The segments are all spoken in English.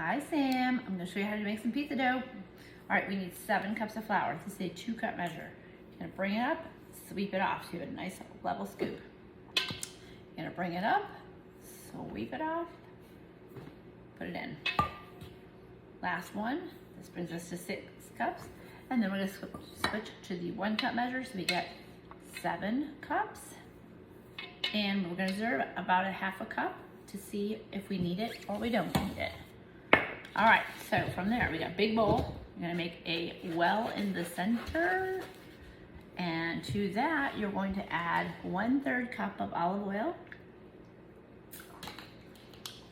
Hi Sam, I'm gonna show you how to make some pizza dough. All right, we need 7 cups of flour. This is a 2-cup measure. You're gonna bring it up, sweep it off. So you have a nice level scoop. You're gonna bring it up, sweep it off, put it in. Last one, this brings us to 6 cups. And then we're gonna switch to the 1-cup measure so we get 7 cups. And we're gonna reserve about a half a cup to see if we need it or we don't need it. All right, so from there, we got a big bowl. You're gonna make a well in the center. And to that, you're going to add 1/3 cup of olive oil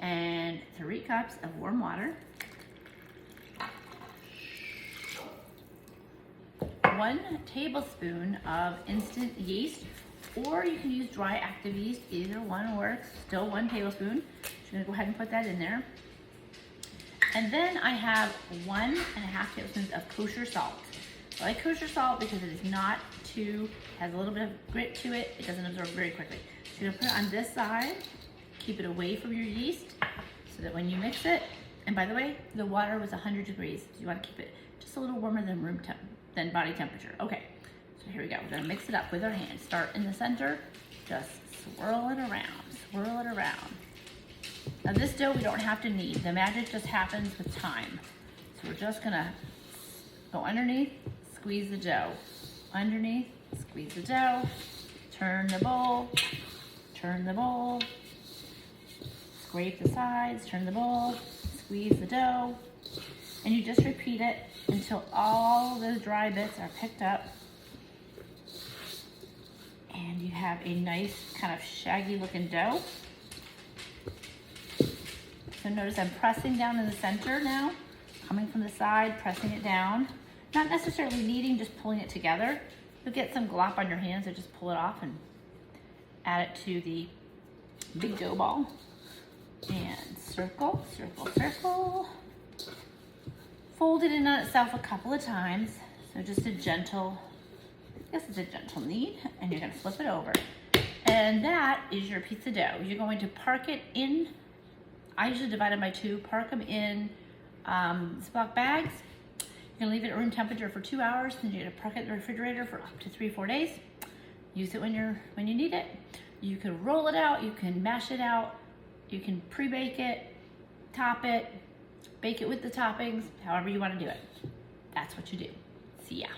and 3 cups of warm water, 1 tablespoon of instant yeast, or you can use dry active yeast. Either one works. Still 1 tablespoon. So you're gonna go ahead and put that in there. And then I have 1.5 tablespoons of kosher salt. I like kosher salt because it is not has a little bit of grit to it. It doesn't absorb very quickly. So you're gonna put it on this side, keep it away from your yeast so that when you mix it, and by the way, the water was 100 degrees. So you wanna keep it just a little warmer than body temperature. Okay, so here we go. We're gonna mix it up with our hands. Start in the center, just swirl it around, swirl it around. Now this dough we don't have to knead. The magic just happens with time. So we're just gonna go underneath, squeeze the dough. Underneath, squeeze the dough, turn the bowl, scrape the sides, turn the bowl, squeeze the dough, and you just repeat it until all those dry bits are picked up and you have a nice kind of shaggy looking dough. So notice I'm pressing down in the center now, coming from the side, pressing it down. Not necessarily kneading, just pulling it together. You'll get some glop on your hands, so just pull it off and add it to the big dough ball. And circle, circle, circle. Fold it in on itself a couple of times. So just a gentle, I guess it's a gentle knead, and you're gonna flip it over. And that is your pizza dough. You're going to park it in, I usually divide them by 2, park them in Ziploc bags. You're gonna leave it at room temperature for 2 hours, then you're gonna park it in the refrigerator for up to 3-4 days. Use it when you need it. You can roll it out, you can mash it out, you can pre-bake it, top it, bake it with the toppings, however you wanna do it. That's what you do. See ya.